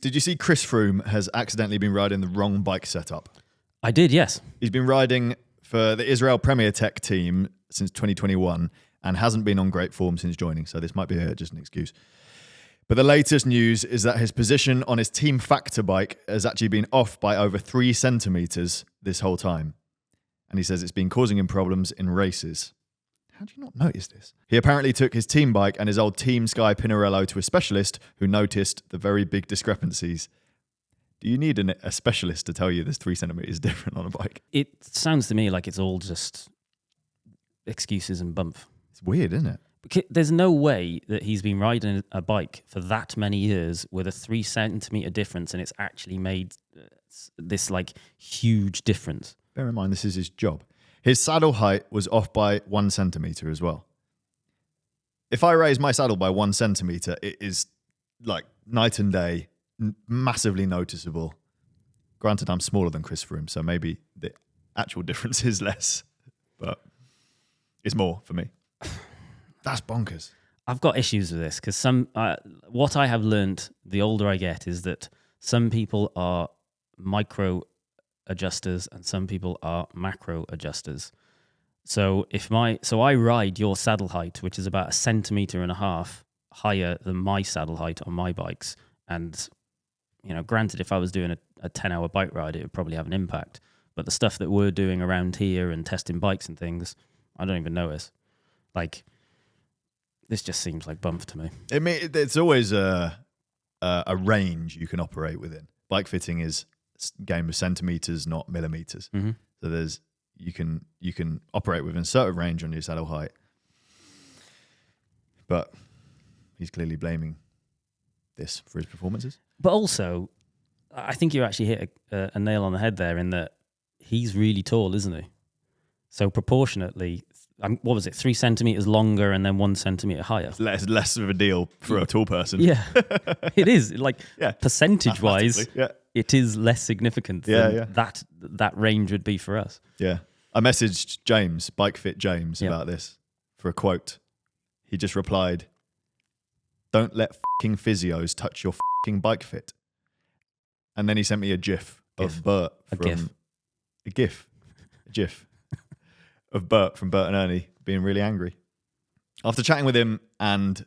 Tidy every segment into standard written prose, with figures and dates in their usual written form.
Did you see Chris Froome has accidentally been riding the wrong bike setup? I did, yes. He's been riding for the Israel Premier Tech team since 2021 and hasn't been on great form since joining, so this might be just an excuse. But the latest news is that his position on his Team Factor bike has actually been off by over 3 centimetres this whole time. And he says it's been causing him problems in races. How do you not notice this? He apparently took his team bike and his old Team Sky Pinarello to a specialist who noticed the very big discrepancies. Do you need a specialist to tell you there's 3 centimetres different on a bike? It sounds to me like it's all just excuses and bump. It's weird, isn't it? There's no way that he's been riding a bike for that many years with a 3 centimetre difference and it's actually made this like huge difference. Bear in mind, this is his job. His saddle height was off by 1 centimetre as well. If I raise my saddle by 1 centimetre, it is like night and day, massively noticeable. Granted, I'm smaller than Chris Froome, so maybe the actual difference is less, but it's more for me. That's bonkers. I've got issues with this because what I have learned the older I get is that some people are micro adjusters and some people are macro adjusters. So I ride your saddle height, which is about 1.5 centimeters higher than my saddle height on my bikes. And, granted, if I was doing a 10-hour bike ride, it would probably have an impact. But the stuff that we're doing around here and testing bikes and things, I don't even notice. Like, this just seems like bump to me. It's always a range you can operate within. Bike fitting is a game of centimeters, not millimeters. Mm-hmm. So you can operate within a certain range on your saddle height. But he's clearly blaming this for his performances. But also, I think you actually hit a nail on the head there in that he's really tall, isn't he? So proportionately, 3 centimeters longer and then 1 centimeter higher? It's less of a deal for a tall person. Yeah, it is. Like, percentage-wise, it is less significant than that range would be for us. Yeah. I messaged James, Bike Fit James, about this for a quote. He just replied, "Don't let f***ing physios touch your f***ing bike fit." And then he sent me a gif of Bert from... A gif of Bert from Bert and Ernie being really angry. After chatting with him and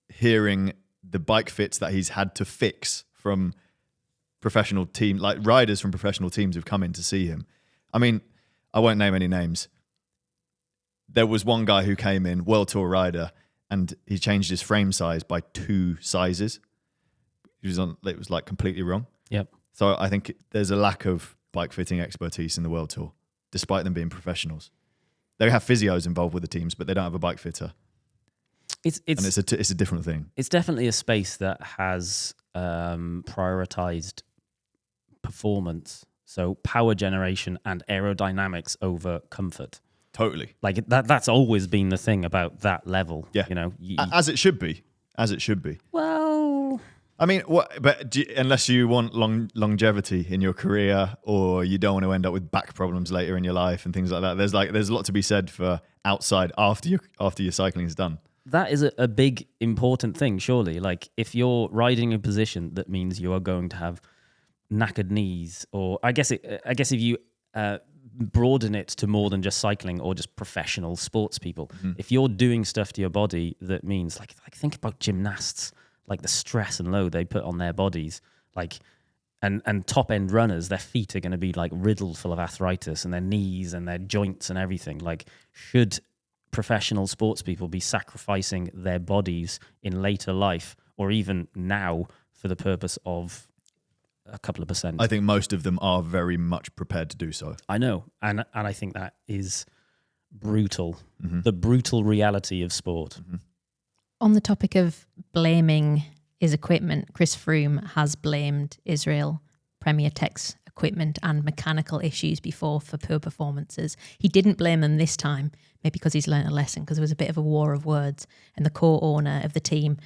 hearing the bike fits that he's had to fix from professional team, like riders from professional teams who've come in to see him. I mean, I won't name any names. There was one guy who came in, World Tour rider, and he changed his frame size by 2 sizes. It was like completely wrong. Yep. So I think there's a lack of bike fitting expertise in the World Tour, despite them being professionals. They have physios involved with the teams, but they don't have a bike fitter. It's a different thing. It's definitely a space that has prioritized performance, so power generation and aerodynamics over comfort. Totally. Like that's always been the thing about that level. Yeah. As it should be. Well, I mean, unless you want longevity in your career, or you don't want to end up with back problems later in your life and things like that. There's a lot to be said for outside after your cycling is done. That is a big important thing, surely. Like if you're riding a position that means you are going to have knackered knees, or I guess if you broaden it to more than just cycling or just professional sports people, if you're doing stuff to your body that means like think about gymnasts. Like the stress and load they put on their bodies, like, and top end runners, their feet are going to be like riddled full of arthritis, and their knees and their joints and everything. Like, should professional sports people be sacrificing their bodies in later life or even now for the purpose of a couple of percent? I think most of them are very much prepared to do so. I know, and I think that is brutal. Mm-hmm. The brutal reality of sport. Mm-hmm. On the topic of blaming his equipment, Chris Froome has blamed Israel Premier Tech's equipment and mechanical issues before for poor performances. He didn't blame them this time, maybe because he's learnt a lesson, because there was a bit of a war of words, and the co-owner of the team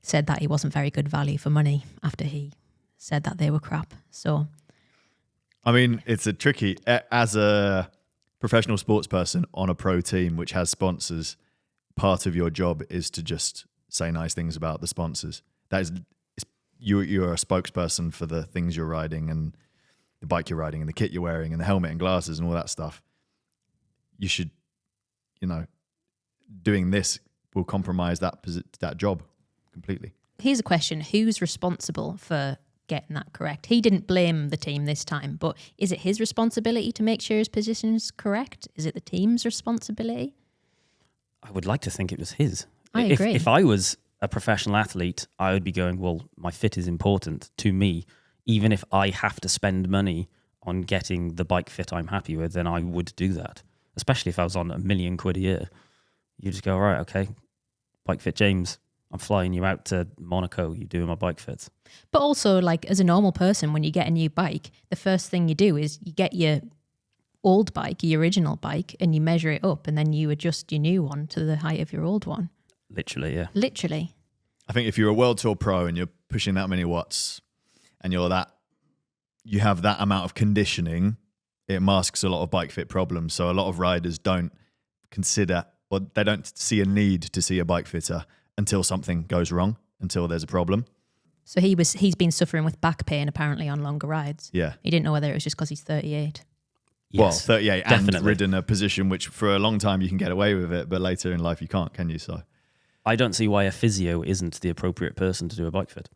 said that he wasn't very good value for money after he said that they were crap. So, I mean, it's a tricky, as a professional sports person on a pro team which has sponsors, part of your job is to just say nice things about the sponsors. It's you're a spokesperson for the things you're riding and the bike you're riding and the kit you're wearing and the helmet and glasses and all that stuff. You should, doing this will compromise that job completely. Here's a question. Who's responsible for getting that correct? He didn't blame the team this time, but is it his responsibility to make sure his position is correct? Is it the team's responsibility? I would like to think it was his. I agree. If I was a professional athlete, I would be going, well, my fit is important to me. Even if I have to spend money on getting the bike fit I'm happy with, then I would do that. Especially if I was on £1 million a year. You just go, all right, okay, bike fit James, I'm flying you out to Monaco, you doing my bike fits. But also, like, as a normal person, when you get a new bike, the first thing you do is you get your old bike, your original bike, and you measure it up, and then you adjust your new one to the height of your old one. Literally, yeah. Literally. I think if you're a World Tour pro and you're pushing that many watts and you have that amount of conditioning, it masks a lot of bike fit problems. So a lot of riders don't consider, or they don't see a need to see a bike fitter until something goes wrong, until there's a problem. So he's been suffering with back pain apparently on longer rides. Yeah. He didn't know whether it was just because he's 38. Yes, well, 38 definitely. and ridden a position which for a long time you can get away with it, but later in life you can't, can you? So I don't see why a physio isn't the appropriate person to do a bike fit.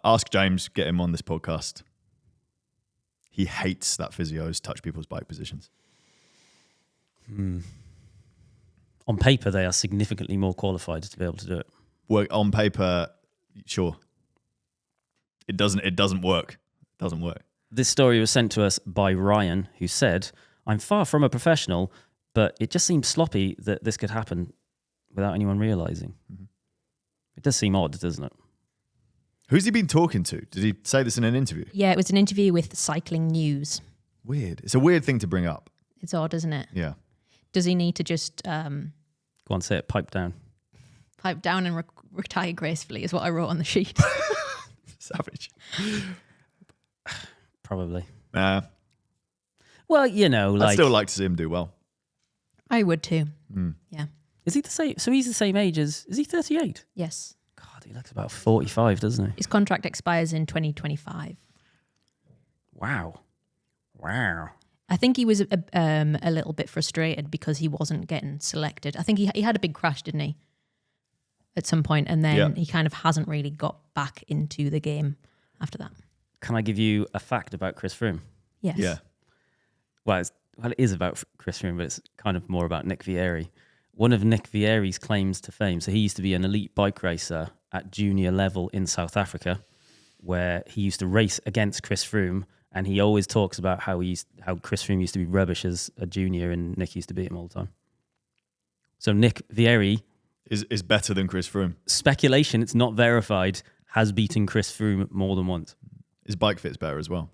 ask James, get him on this podcast. He hates that physios touch people's bike positions. On paper, they are significantly more qualified to be able to do it. Work on paper, sure. It doesn't work. It doesn't work. This story was sent to us by Ryan, who said, I'm far from a professional, but it just seems sloppy that this could happen without anyone realising. Mm-hmm. It does seem odd, doesn't it? Who's he been talking to? Did he say this in an interview? Yeah, it was an interview with Cycling News. Weird. It's a weird thing to bring up. It's odd, isn't it? Yeah. Does he need to just Go on, say it, pipe down. pipe down and retire gracefully is what I wrote on the sheet. Savage. Probably. Nah. Well, you know, I'd still like to see him do well. I would too. Mm. Yeah. Is he the same? So he's the same age as... Is he 38? Yes. God, he looks about 45, doesn't he? His contract expires in 2025. Wow. I think he was a little bit frustrated because he wasn't getting selected. I think he had a big crash, didn't he? At some point, and then he kind of hasn't really got back into the game after that. Can I give you a fact about Chris Froome? Yes. Yeah. Well, it is about Chris Froome, but it's kind of more about Nick Vieri. One of Nick Vieri's claims to fame, so he used to be an elite bike racer at junior level in South Africa, where he used to race against Chris Froome, and he always talks about how Chris Froome used to be rubbish as a junior and Nick used to beat him all the time. So Nick Vieri is better than Chris Froome. Speculation, it's not verified, has beaten Chris Froome more than once. His bike fit's better as well.